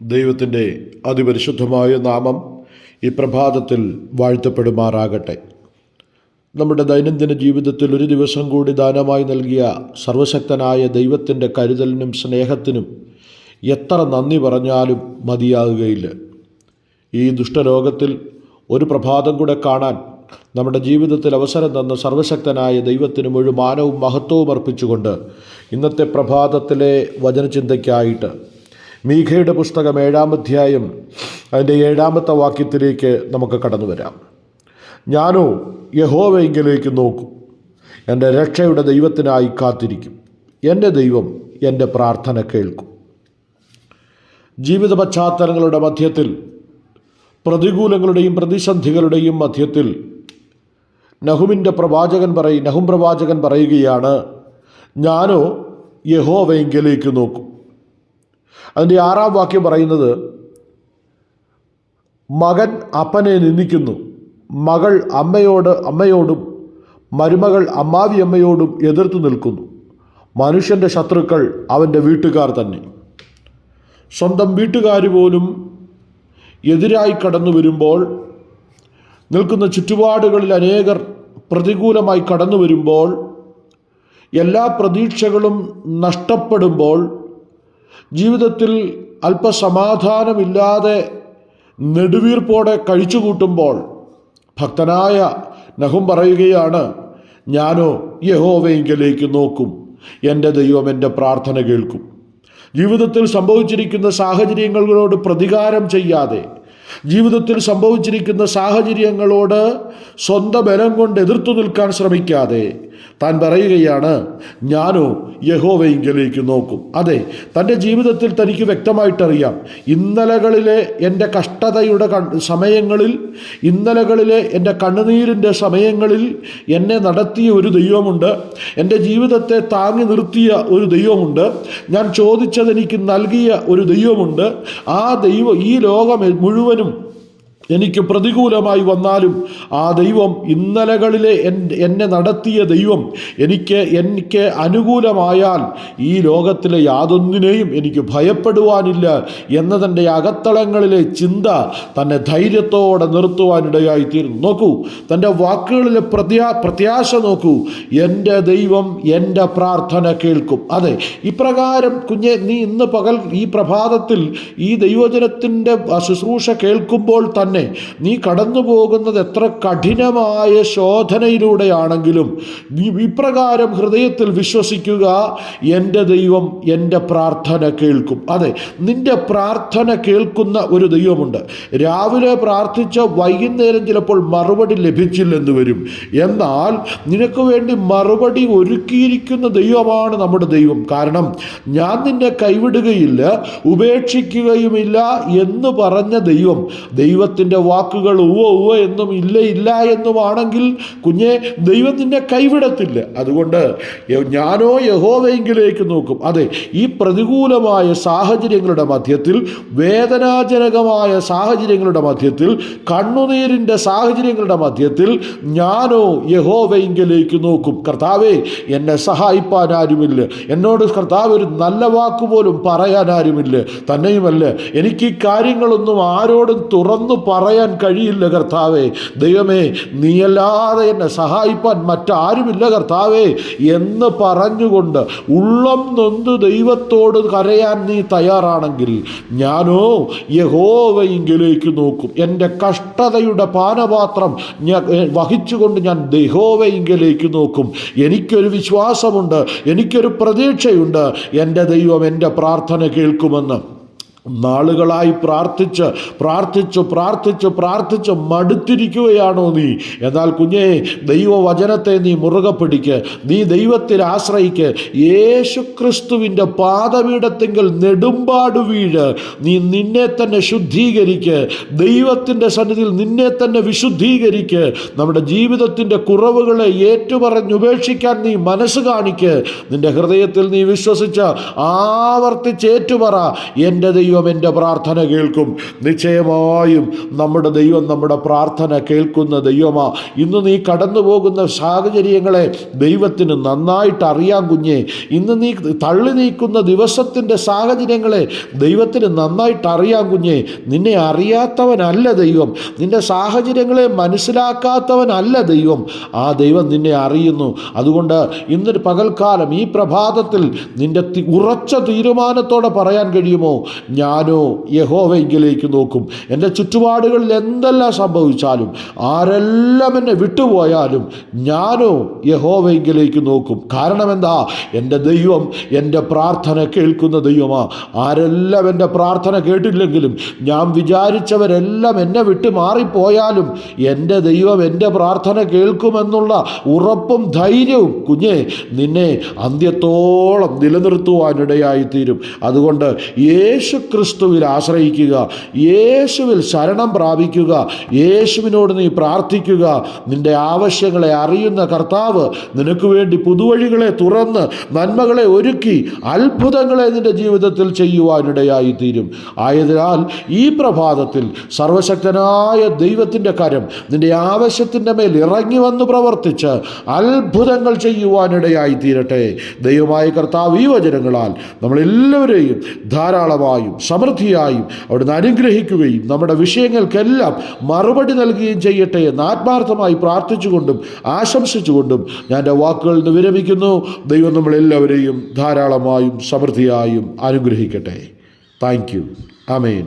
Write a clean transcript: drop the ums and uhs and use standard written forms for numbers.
ദൈവത്തിൻ്റെ അതിപരിശുദ്ധമായ നാമം ഈ പ്രഭാതത്തിൽ വാഴ്ത്തപ്പെടുമാറാകട്ടെ. നമ്മുടെ ദൈനംദിന ജീവിതത്തിൽ ഒരു ദിവസം കൂടി ദാനമായി നൽകിയ സർവശക്തനായ ദൈവത്തിൻ്റെ കരുതലിനും സ്നേഹത്തിനും എത്ര നന്ദി പറഞ്ഞാലും മതിയാകുകയില്ല. ഈ ദുഷ്ടലോകത്തിൽ ഒരു പ്രഭാതം കൂടെ കാണാൻ നമ്മുടെ ജീവിതത്തിൽ അവസരം തന്ന സർവശക്തനായ ദൈവത്തിന് മുഴുവൻ മാനവും മഹത്വവും അർപ്പിച്ചുകൊണ്ട് ഇന്നത്തെ പ്രഭാതത്തിലെ വചനചിന്തയ്ക്കായിട്ട് മീഖയുടെ പുസ്തകം 7-ാം അധ്യായം അതിൻ്റെ 7-ാമത്തെ വാക്യത്തിലേക്ക് നമുക്ക് കടന്നു വരാം. ഞാനോ യഹോവയിങ്കലേക്ക് നോക്കും, എൻ്റെ രക്ഷയുടെ ദൈവത്തിനായി കാത്തിരിക്കും. എൻ്റെ ദൈവം എൻ്റെ പ്രാർത്ഥന കേൾക്കും. ജീവിത പശ്ചാത്തലങ്ങളുടെ മധ്യത്തിൽ, പ്രതികൂലങ്ങളുടെയും പ്രതിസന്ധികളുടെയും മധ്യത്തിൽ നഹും പ്രവാചകൻ പറയുകയാണ്, ഞാനോ യഹോവയിങ്കലേക്ക് നോക്കും. അതിൻ്റെ 6-ാം വാക്യം പറയുന്നത്, മകൻ അപ്പനെ നിന്ദിക്കുന്നു, മകൾ അമ്മയോടും മരുമകൾ അമ്മാവിയമ്മയോടും എതിർത്തു നിൽക്കുന്നു. മനുഷ്യൻ്റെ ശത്രുക്കൾ അവൻ്റെ വീട്ടുകാർ തന്നെ. സ്വന്തം വീട്ടുകാർ പോലും എതിരായി കടന്നു വരുമ്പോൾ, നിൽക്കുന്ന ചുറ്റുപാടുകളിൽ അനേകർ പ്രതികൂലമായി കടന്നു വരുമ്പോൾ, എല്ലാ പ്രതീക്ഷകളും നഷ്ടപ്പെടുമ്പോൾ, ജീവിതത്തിൽ അല്പസമാധാനമില്ലാതെ നെടുവീർപ്പോടെ കഴിച്ചുകൂട്ടുമ്പോൾ ഭക്തനായ നഹും പറയുകയാണ്, ഞാനോ യഹോവയിങ്കലേക്ക് നോക്കും, എൻ്റെ ദൈവം എൻ്റെ പ്രാർത്ഥന കേൾക്കും. ജീവിതത്തിൽ സംഭവിച്ചിരിക്കുന്ന സാഹചര്യങ്ങളോട് പ്രതികാരം ചെയ്യാതെ, ജീവിതത്തിൽ സംഭവിച്ചിരിക്കുന്ന സാഹചര്യങ്ങളോട് സ്വന്തം ബലം കൊണ്ട് എതിർത്തു നിൽക്കാൻ ശ്രമിക്കാതെ താൻ പറയുകയാണ്, ഞാനോ യഹോവയിങ്കലേക്ക് നോക്കും. അതെ, തൻ്റെ ജീവിതത്തിൽ തനിക്ക് വ്യക്തമായിട്ടറിയാം, ഇന്നലകളിലെ എൻ്റെ കഷ്ടതയുടെ സമയങ്ങളിൽ, ഇന്നലകളിലെ എൻ്റെ കണ്ണുനീരിൻ്റെ സമയങ്ങളിൽ എന്നെ നടത്തിയ ഒരു ദൈവമുണ്ട്, എൻ്റെ ജീവിതത്തെ താങ്ങി നിർത്തിയ ഒരു ദൈവമുണ്ട്, ഞാൻ ചോദിച്ചതെനിക്ക് നൽകിയ ഒരു ദൈവമുണ്ട്. ആ ദൈവം ഈ ലോകം മുഴുവനും എനിക്ക് പ്രതികൂലമായി വന്നാലും ആ ദൈവം, ഇന്നലകളിലെ എന്നെ നടത്തിയ ദൈവം എനിക്ക് അനുകൂലമായാൽ ഈ ലോകത്തിലെ യാതൊന്നിനെയും എനിക്ക് ഭയപ്പെടുവാനില്ല എന്നതിൻ്റെ അകത്തളങ്ങളിലെ ചിന്ത തന്നെ ധൈര്യത്തോടെ നിർത്തുവാനിടയായിത്തീരുന്നു. നോക്കൂ, തൻ്റെ വാക്കുകളിലെ പ്രത്യാശ നോക്കൂ, എൻ്റെ ദൈവം എൻ്റെ പ്രാർത്ഥന കേൾക്കും. അതെ, ഇപ്രകാരം കുഞ്ഞെ, നീ ഇന്ന് പകൽ ഈ പ്രഭാതത്തിൽ ഈ ദൈവജനത്തിൻ്റെ ശുശ്രൂഷ കേൾക്കുമ്പോൾ തന്നെ നീ കടന്നു പോകുന്നത് എത്ര കഠിനമായ ശോധനയിലൂടെയാണെങ്കിലും നീ ഇപ്രകാരം ഹൃദയത്തിൽ വിശ്വസിക്കുക, എൻ്റെ ദൈവം എൻ്റെ പ്രാർത്ഥന കേൾക്കും. അതെ, നിന്റെ പ്രാർത്ഥന കേൾക്കുന്ന ഒരു ദൈവമുണ്ട്. രാവിലെ പ്രാർത്ഥിച്ച വൈകുന്നേരം ചിലപ്പോൾ മറുപടി ലഭിച്ചില്ലെന്ന് വരും, എന്നാൽ നിനക്ക് വേണ്ടി മറുപടി ഒരുക്കിയിരിക്കുന്ന ദൈവമാണ് നമ്മുടെ ദൈവം. കാരണം ഞാൻ നിന്നെ കൈവിടുകയില്ല, ഉപേക്ഷിക്കുകയുമില്ല എന്ന് പറഞ്ഞ ദൈവം, ദൈവത്തിൻ്റെ വാക്കുകൾ ഉവ്വ എന്നും ഇല്ല എന്നുമാണെങ്കിൽ കുഞ്ഞെ, ദൈവം നിന്നെ കൈവിടത്തില്ല. അതുകൊണ്ട് ഞാനോ യഹോവയിങ്കിലേക്ക് നോക്കും. അതെ, ഈ പ്രതികൂലമായ സാഹചര്യങ്ങളുടെ മധ്യത്തിൽ, വേദനാജനകമായ സാഹചര്യങ്ങളുടെ മധ്യത്തിൽ, കണ്ണുനീരിൻ്റെ സാഹചര്യങ്ങളുടെ മധ്യത്തിൽ ഞാനോ യഹോവയിങ്കിലേക്ക് നോക്കും. കർത്താവേ, എന്നെ സഹായിപ്പാൻ ആരുമില്ല, എന്നോട് കർത്താവ് ഒരു നല്ല വാക്കുപോലും പറയാൻ ആരുമില്ല. തന്നെയുമല്ല, എനിക്ക് ഈ കാര്യങ്ങളൊന്നും ആരോടും തുറന്നു പറയാൻ കഴിയില്ല കർത്താവേ. ദൈവമേ, നീയല്ലാതെ എന്നെ സഹായിപ്പാൻ മറ്റാരുമില്ല കർത്താവേ എന്ന് പറഞ്ഞുകൊണ്ട് ഉള്ളം നൊന്ത് ദൈവത്തോട് കരയാൻ നീ തയ്യാറാണെങ്കിൽ ഞാനോ യഹോവയിങ്കിലേക്ക് നോക്കും. എൻ്റെ കഷ്ടതയുടെ പാനപാത്രം വഹിച്ചുകൊണ്ട് ഞാൻ യഹോവയിങ്കിലേക്ക് നോക്കും. എനിക്കൊരു വിശ്വാസമുണ്ട്, എനിക്കൊരു പ്രതീക്ഷയുണ്ട്, എൻ്റെ ദൈവം എൻ്റെ പ്രാർത്ഥന കേൾക്കുമെന്ന്. നാളുകളായി പ്രാർത്ഥിച്ച് മടുത്തിരിക്കുകയാണോ നീ? എന്നാൽ കുഞ്ഞേ, ദൈവവചനത്തെ നീ മുറുകെ പിടിക്ക്, നീ ദൈവത്തിൽ ആശ്രയിക്ക്. യേശുക്രിസ്തുവിൻ്റെ പാദപീഠത്തിങ്കൽ നെടുമ്പാട് വീഴ്. നീ നിന്നെ തന്നെ ശുദ്ധീകരിക്ക്, ദൈവത്തിൻ്റെ സന്നിധിയിൽ നിന്നെ തന്നെ വിശുദ്ധീകരിക്ക്. നമ്മുടെ ജീവിതത്തിൻ്റെ കുറവുകളെ ഏറ്റുപറഞ്ഞുപേക്ഷിക്കാൻ നീ മനസ്സ് കാണിക്ക്. നിൻ്റെ ഹൃദയത്തിൽ നീ വിശ്വസിച്ച് ആവർത്തിച്ച് ഏറ്റുപറ, എൻ്റെ ദൈവം ദൈവം എൻ്റെ പ്രാർത്ഥന കേൾക്കും. നിശ്ചയമായും നമ്മുടെ ദൈവം നമ്മുടെ പ്രാർത്ഥന കേൾക്കുന്ന ദൈവമാ. ഇന്ന് നീ കടന്നു പോകുന്ന സാഹചര്യങ്ങളെ ദൈവത്തിന് നന്നായിട്ട് അറിയാം കുഞ്ഞെ. ഇന്ന് നീ തള്ളി നീക്കുന്ന ദിവസത്തിൻ്റെ സാഹചര്യങ്ങളെ ദൈവത്തിന് നന്നായിട്ട് അറിയാം കുഞ്ഞെ. നിന്നെ അറിയാത്തവനല്ല ദൈവം, നിന്റെ സാഹചര്യങ്ങളെ മനസ്സിലാക്കാത്തവനല്ല ദൈവം. ആ ദൈവം നിന്നെ അറിയുന്നു. അതുകൊണ്ട് ഇന്നൊരു പകൽക്കാലം, ഈ പ്രഭാതത്തിൽ നിന്റെ ഉറച്ച തീരുമാനത്തോടെ പറയാൻ കഴിയുമോ, ഞാനോ യഹോവയിലേക്ക് നോക്കും. എൻ്റെ ചുറ്റുപാടുകളിൽ എന്തെല്ലാം സംഭവിച്ചാലും, ആരെല്ലാം എന്നെ വിട്ടുപോയാലും, ഞാനോ യഹോവയിലേക്ക് നോക്കും. കാരണം എന്താ? എൻ്റെ ദൈവം എൻ്റെ പ്രാർത്ഥന കേൾക്കുന്ന ദൈവമാ. ആരെല്ലാം എൻ്റെ പ്രാർത്ഥന കേട്ടില്ലെങ്കിലും, ഞാൻ വിചാരിച്ചവരെല്ലാം എന്നെ വിട്ട് മാറിപ്പോയാലും, എൻ്റെ ദൈവം എൻ്റെ പ്രാർത്ഥന കേൾക്കുമെന്നുള്ള ഉറപ്പും ധൈര്യവും കുഞ്ഞെ നിന്നെ അന്ത്യത്തോളം നിലനിർത്തുവാനിടയായിത്തീരും. അതുകൊണ്ട് യേശു ക്രിസ്തുവിൽ ആശ്രയിക്കുക, യേശുവിൽ ശരണം പ്രാപിക്കുക, യേശുവിനോട് നീ പ്രാർത്ഥിക്കുക. നിന്റെ ആവശ്യങ്ങളെ അറിയുന്ന കർത്താവ് നിനക്ക് വേണ്ടി പുതുവഴികളെ തുറന്ന് നന്മകളെ ഒരുക്കി അത്ഭുതങ്ങളെ നിന്റെ ജീവിതത്തിൽ ചെയ്യുവാനിടയായിത്തീരും. ആയതിനാൽ ഈ പ്രഭാതത്തിൽ സർവശക്തനായ ദൈവത്തിൻ്റെ കരം നിന്റെ ആവശ്യത്തിൻ്റെ മേൽ ഇറങ്ങി വന്ന് പ്രവർത്തിച്ച് അത്ഭുതങ്ങൾ ചെയ്യുവാനിടയായിത്തീരട്ടെ. ദൈവമായ കർത്താവ് ഈ വചനങ്ങളാൽ നമ്മളെല്ലാവരെയും ധാരാളമായും സമൃദ്ധിയായും അവിടുന്ന് അനുഗ്രഹിക്കുകയും നമ്മുടെ വിഷയങ്ങൾക്കെല്ലാം മറുപടി നൽകുകയും ചെയ്യട്ടെ എന്ന് ആത്മാർത്ഥമായി പ്രാർത്ഥിച്ചുകൊണ്ടും ആശംസിച്ചുകൊണ്ടും ഞാൻ എൻ്റെ വാക്കുകളിൽ നിന്ന് വിരമിക്കുന്നു. ദൈവം നമ്മളെല്ലാവരെയും ധാരാളമായും സമൃദ്ധിയായും അനുഗ്രഹിക്കട്ടെ. Thank you. ആമേൻ.